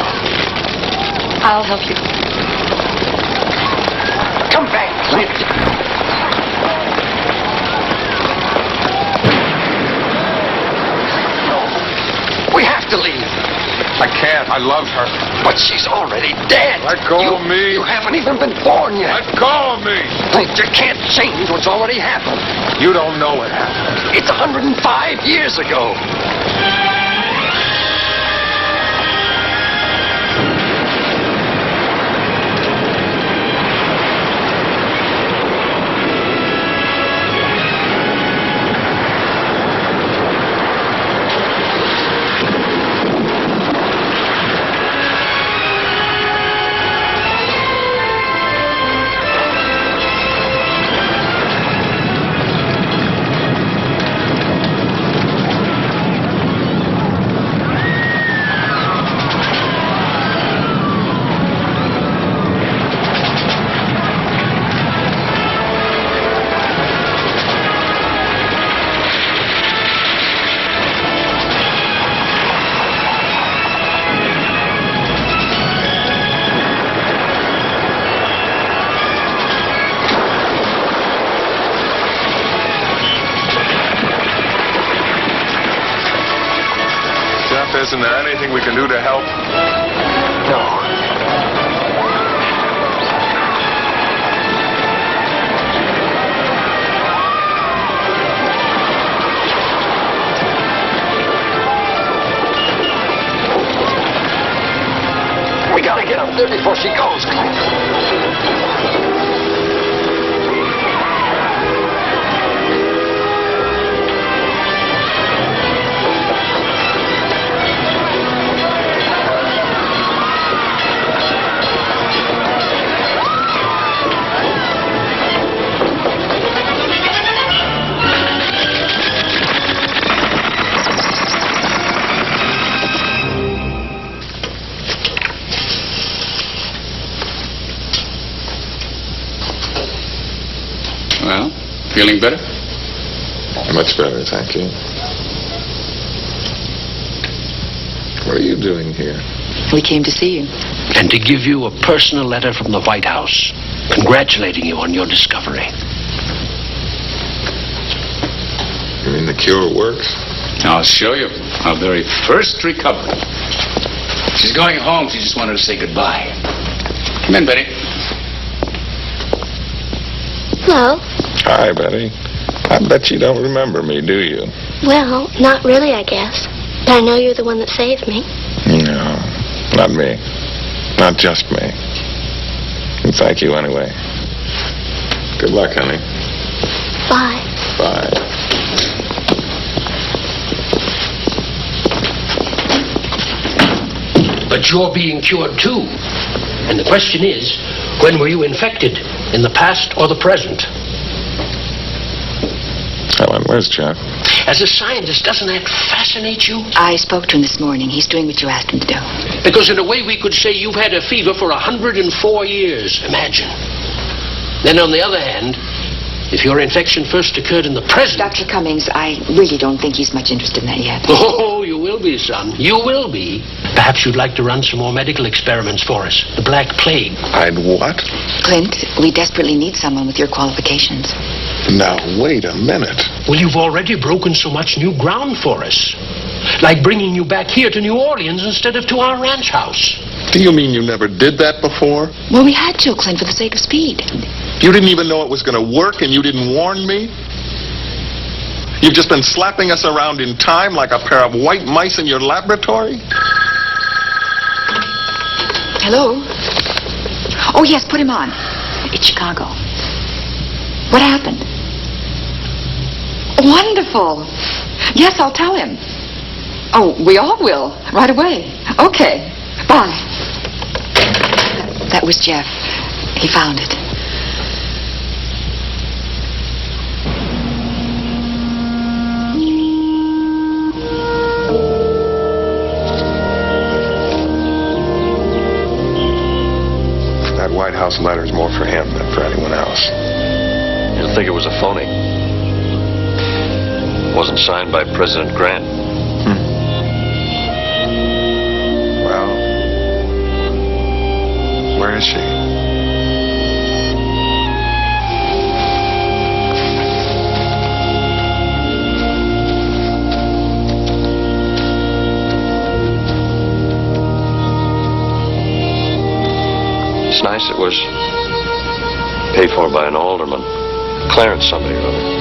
I'll help you.
Come back, Clint. We have to leave.
I can't. I love her.
But she's already dead.
Let go of me.
You haven't even been born yet.
Let go of me.
Clint, you can't change what's already happened.
You don't know what happened.
It's 105 years ago.
Isn't there anything we can do to help?
No. We gotta get up there before she goes, Clint.
Well, feeling better?
Much better, thank you. What are you doing here?
We came to see you.
And to give you a personal letter from the White House, congratulating you on your discovery.
You mean the cure works?
I'll show you our very first recovery. She's going home. She just wanted to say goodbye. Come in, Betty.
Hello.
Hi, Betty. I bet you don't remember me, do you?
Well, not really, I guess. But I know you're the one that saved me.
No, not me. Not just me. And thank you anyway. Good luck, honey.
Bye.
Bye.
But you're being cured too. And the question is, when were you infected? In the past or the present?
Helen, where's Jeff?
As a scientist, doesn't that fascinate you?
I spoke to him this morning. He's doing what you asked him to do.
Because in a way we could say you've had a fever for 104 years. Imagine. Then on the other hand, if your infection first occurred in the present...
Dr. Cummings, I really don't think he's much interested in that yet.
Oh, you will be, son. You will be. Perhaps you'd like to run some more medical experiments for us. The Black Plague.
I'd what?
Clint, we desperately need someone with your qualifications.
Now, wait a minute.
Well, you've already broken so much new ground for us. Like bringing you back here to New Orleans instead of to our ranch house.
Do you mean you never did that before?
Well, we had to, Clint, for the sake of speed.
You didn't even know it was going to work and you didn't warn me? You've just been slapping us around in time like a pair of white mice in your laboratory?
Hello? Oh, yes, put him on. It's Chicago. What happened? Wonderful. Yes, I'll tell him. Oh, we all will. Right away. Okay. Bye. That was Jeff. He found it.
That White House letter is more for him than for anyone else.
You'll think it was a phony. It wasn't signed by President Grant.
Well, where is she?
It's nice it was paid for by an alderman. Clarence somebody or other.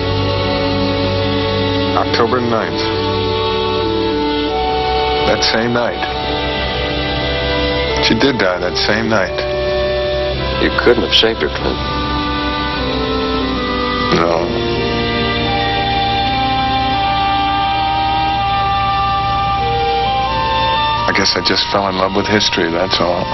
October 9th. That same night. She did die that same night.
You couldn't have saved her, Clint.
No. I guess I just fell in love with history, that's all.